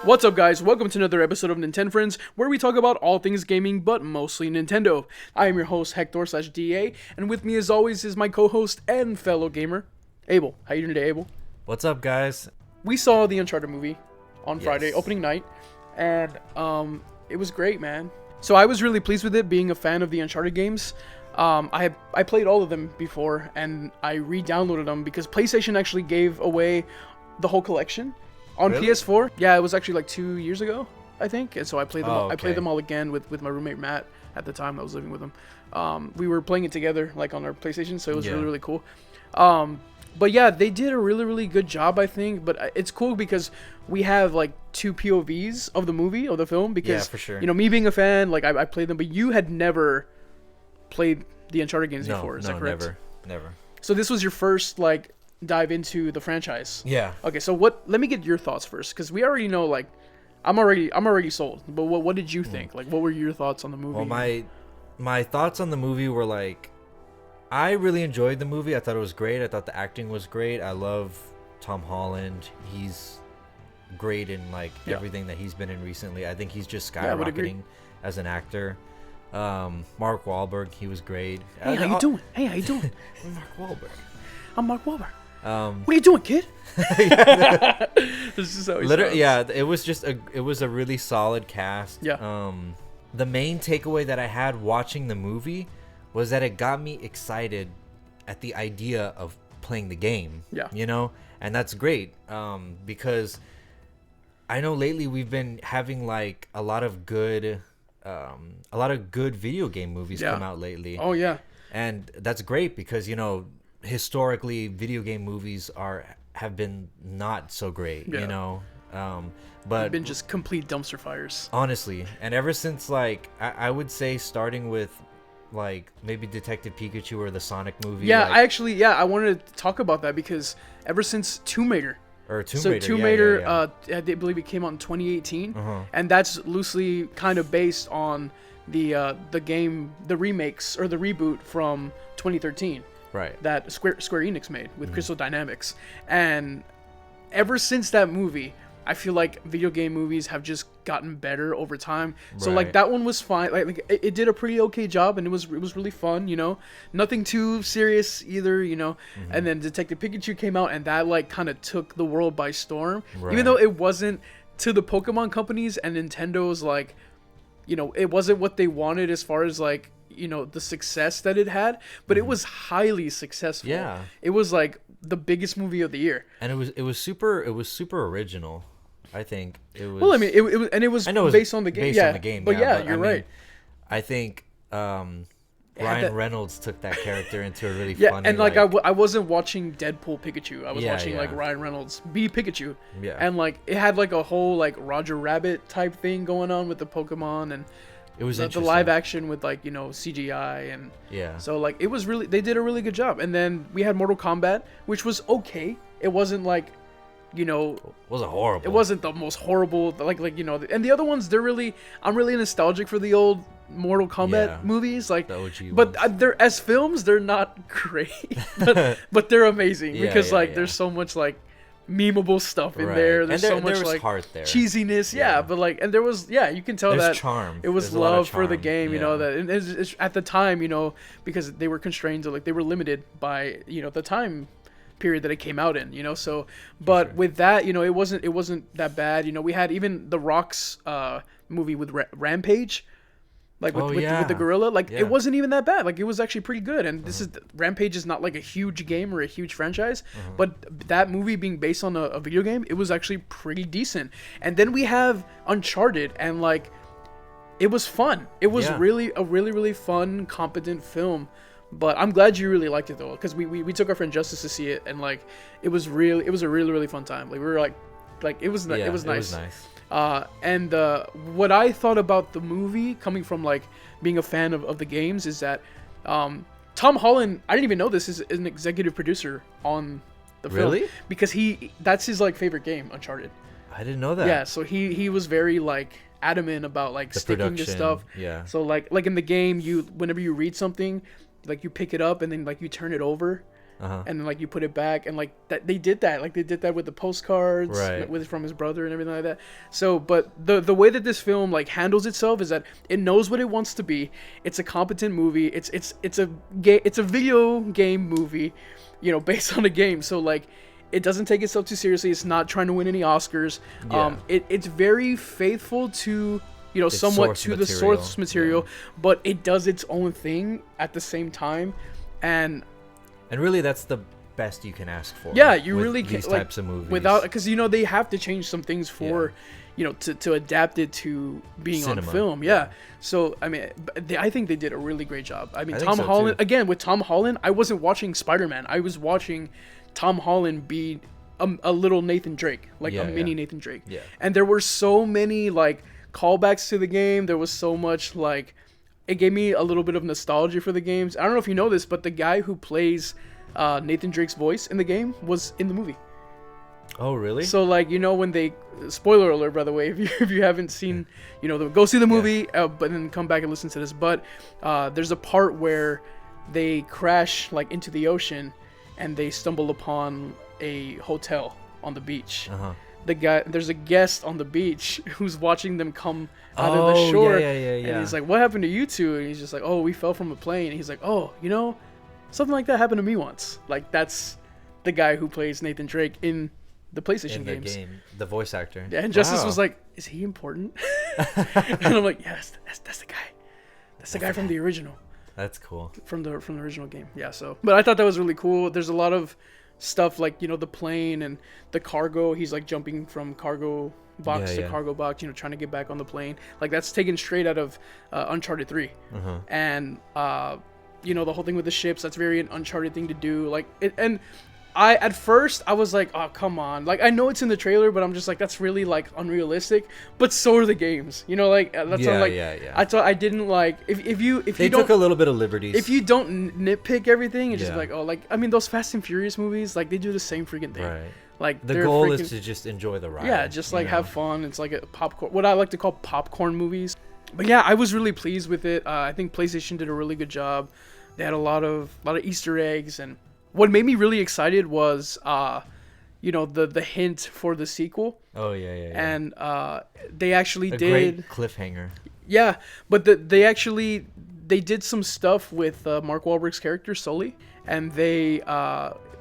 What's up, guys? Welcome to another episode of Nintendo Friends, where we talk about all things gaming, but mostly Nintendo. I am your host, Hector/DA, and with me as always is my co-host and fellow gamer, Abel. How you doing today, Abel? What's up, guys? We saw the Uncharted movie on Friday, opening night, and it was great, man. So I was really pleased with it, being a fan of the Uncharted games. I played all of them before, and I re-downloaded them because PlayStation actually gave away the whole collection on PS4. Yeah, it was actually like 2 years ago, I think. And so I played them. I played them all again with my roommate Matt at the time. I was living with him. We were playing it together, like on our PlayStation, so it was really cool. But yeah, they did a really good job, I think. But it's cool because we have like two POVs of the movie, of the film. Because for sure. You know, me being a fan, like I played them, but you had never played the Uncharted games before. Is that correct? Never. So this was your first like dive into the franchise. Yeah. Okay, so let me get your thoughts first, because we already know, like, I'm already sold. But what did you think? Like, what were your thoughts on the movie? Well, my thoughts on the movie were like, I really enjoyed the movie. I thought it was great. I thought the acting was great. I love Tom Holland. He's great in like everything that he's been in recently. I think he's just skyrocketing as an actor. Mark Wahlberg, he was great. Hey, how you doing? I'm Mark Wahlberg. I'm Mark Wahlberg. What are you doing, kid? This is how he sounds. Yeah, it was a really solid cast. Yeah. The main takeaway that I had watching the movie was that it got me excited at the idea of playing the game. Yeah. You know, and that's great. Because I know lately we've been having like a lot of good video game movies come out lately. Oh yeah. And that's great because, you know, historically video game movies have been not so great, you know, but they've been just complete dumpster fires, honestly. And ever since, like, I would say starting with like maybe Detective Pikachu or the Sonic movie. I wanted to talk about that because ever since Tomb Raider, I believe it came out in 2018, and that's loosely kind of based on the game, the remakes or the reboot from 2013. Right. That Square Enix made with Crystal Dynamics. And ever since that movie, I feel like video game movies have just gotten better over time. So like that one was fine. Like it did a pretty okay job, and it was really fun, you know. Nothing too serious either, you know. And then Detective Pikachu came out, and that like kind of took the world by storm. Right. Even though it wasn't to the Pokemon companies and Nintendo's, like, you know, it wasn't what they wanted as far as like, you know, the success that it had, but it was highly successful. Yeah, it was like the biggest movie of the year, and it was super original. I think it was. Well, I mean, it was based on the game. Based on the game, but you're right. I think Ryan Reynolds took that character into a really funny. And like I wasn't watching Deadpool Pikachu. I was watching like Ryan Reynolds be Pikachu. Yeah, and like it had like a whole like Roger Rabbit type thing going on with the Pokemon, and it was the live action with like, you know, CGI, and so like it was really, they did a really good job. And then we had Mortal Kombat, which was okay. It wasn't like, you know, it wasn't horrible. It wasn't the most horrible, like you know. And the other ones, I'm really nostalgic for the old Mortal Kombat movies, like, but they're, as films, they're not great, but they're amazing because there's so much like memeable stuff in there. There's so much like heart there. Cheesiness, but like, and there was, you can tell there's that charm. It was love for the game, you know, that and it's at the time, you know, because they were constrained to, like, they were limited by, you know, the time period that it came out in, you know. So but with that, you know, it wasn't that bad, you know. We had even The Rock's movie with Rampage, like with the gorilla, like it wasn't even that bad. Like it was actually pretty good. And this is, Rampage is not like a huge game or a huge franchise, but that movie being based on a video game, it was actually pretty decent. And then we have Uncharted, and like it was fun. It was really a really fun, competent film. But I'm glad you really liked it though, because we took our friend Justice to see it, and like it was a really fun time. Like we were like it was nice. It was nice. And what I thought about the movie, coming from like being a fan of the games, is that Tom Holland, I didn't even know this, is an executive producer on the film. Really? Because that's his like favorite game, Uncharted. I didn't know that. Yeah, so he was very like adamant about like the sticking to stuff. Yeah. So like in the game, whenever you read something, like you pick it up and then like you turn it over, and then like you put it back, and like that they did that with the postcards, right, with from his brother and everything like that. So, but the way that this film like handles itself is that it knows what it wants to be. It's a competent movie. It's a video game movie, you know, based on a game. So like, it doesn't take itself too seriously. It's not trying to win any Oscars. It's very faithful to, you know, it's somewhat to the source material, but it does its own thing at the same time, and really that's the best you can ask for. Yeah, you really can. These types of movies, without, because you know they have to change some things for, you know, to adapt it to being cinema on film. Yeah. So I mean, I think they did a really great job. I mean, Tom Holland again, with Tom Holland, I wasn't watching Spider-Man. I was watching Tom Holland be a little Nathan Drake, like a mini Nathan Drake. Yeah. And there were so many like callbacks to the game. There was so much like, it gave me a little bit of nostalgia for the games. I don't know if you know this, but the guy who plays Nathan Drake's voice in the game was in the movie. Oh, really? So like, you know, when they, spoiler alert, by the way, if you haven't seen, you know, go see the movie, but then come back and listen to this. But there's a part where they crash like into the ocean, and they stumble upon a hotel on the beach. There's a guest on the beach who's watching them come out of the shore. And he's like, "What happened to you two?" And he's just like, "Oh, we fell from a plane." And he's like, "Oh, you know, something like that happened to me once." Like, that's the guy who plays Nathan Drake in the PlayStation games. The voice actor. Yeah, and Justice was like, "Is he important?" And I'm like, "Yes, that's the guy. That's the guy from the original." That's cool. From the original game. Yeah, so. But I thought that was really cool. There's a lot of stuff like, you know, the plane and the cargo. He's like jumping from cargo box to cargo box, you know, trying to get back on the plane. Like, that's taken straight out of Uncharted 3. And, you know, the whole thing with the ships, that's very an Uncharted thing to do. Like, and at first I was like, oh, come on. Like, I know it's in the trailer, but I'm just like, that's really like unrealistic. But so are the games, you know, like that's what I'm like. I thought I didn't like if you they took a little bit of liberties. If you don't nitpick everything, it's just like, oh, like, I mean, those Fast and Furious movies, like, they do the same freaking thing. Right. Like, the goal is to just enjoy the ride. Yeah, just like have fun. It's like a popcorn, what I like to call popcorn movies. But yeah, I was really pleased with it. I think PlayStation did a really good job. They had a lot of Easter eggs, and what made me really excited was, you know, the hint for the sequel. Oh yeah. And they actually did a great cliffhanger. Yeah, but they did some stuff with Mark Wahlberg's character Sully, and they,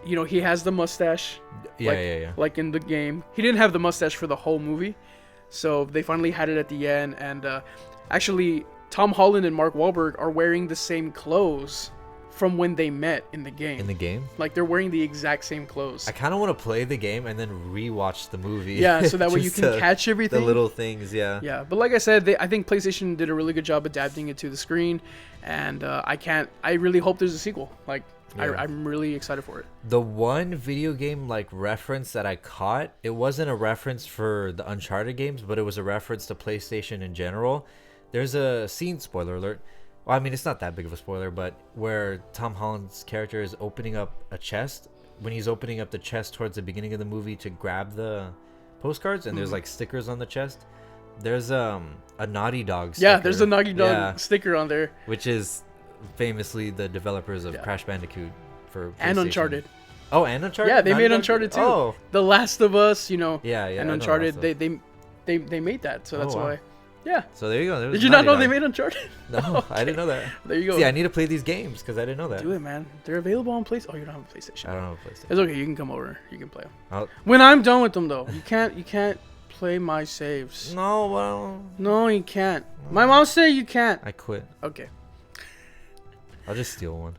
you know, he has the mustache. Like in the game, he didn't have the mustache for the whole movie, so they finally had it at the end. And actually, Tom Holland and Mark Wahlberg are wearing the same clothes from when they met in the game. In the game? Like, they're wearing the exact same clothes. I kind of want to play the game and then rewatch the movie. Yeah, so that way you can catch everything. The little things, yeah. Yeah, but like I said, I think PlayStation did a really good job adapting it to the screen, and I really hope there's a sequel. Like, yeah. I'm really excited for it. The one video game like reference that I caught, it wasn't a reference for the Uncharted games, but it was a reference to PlayStation in general. There's a scene, spoiler alert. Well, I mean, it's not that big of a spoiler, but where Tom Holland's character is opening up a chest. When he's opening up the chest towards the beginning of the movie to grab the postcards, and there's like stickers on the chest. There's a Naughty Dog sticker. Yeah, there's a Naughty Dog sticker on there, which is famously the developers of Crash Bandicoot for PlayStation. And Uncharted. Oh, and Uncharted? Yeah, they made Uncharted too. Oh. The Last of Us, you know. Yeah. And Uncharted, they made that, so that's why. Yeah. So there you go. Did you not know they made Uncharted? No, I didn't know that. There you go. See, I need to play these games because I didn't know that. Do it, man. They're available on PlayStation. Oh, you don't have a PlayStation. I don't have a PlayStation. It's okay. You can come over. You can play them. When I'm done with them, though, you can't play my saves. No, well. No, you can't. My mom said you can't. I quit. Okay. I'll just steal one.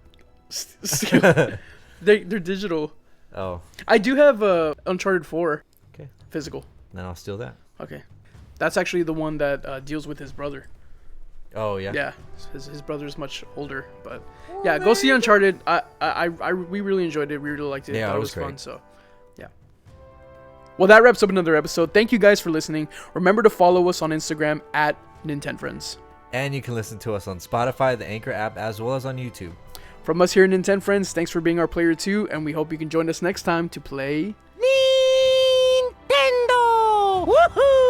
They're digital. Oh. I do have Uncharted 4. Okay. Physical. Then I'll steal that. Okay. That's actually the one that deals with his brother. Oh yeah. Yeah, his brother's much older, but yeah, go see Uncharted. We really enjoyed it. We really liked it. Yeah, it was fun. So, yeah. Well, that wraps up another episode. Thank you guys for listening. Remember to follow us on Instagram at NintenFriends. And you can listen to us on Spotify, the Anchor app, as well as on YouTube. From us here at NintenFriends, thanks for being our player too, and we hope you can join us next time to play Nintendo. Woohoo!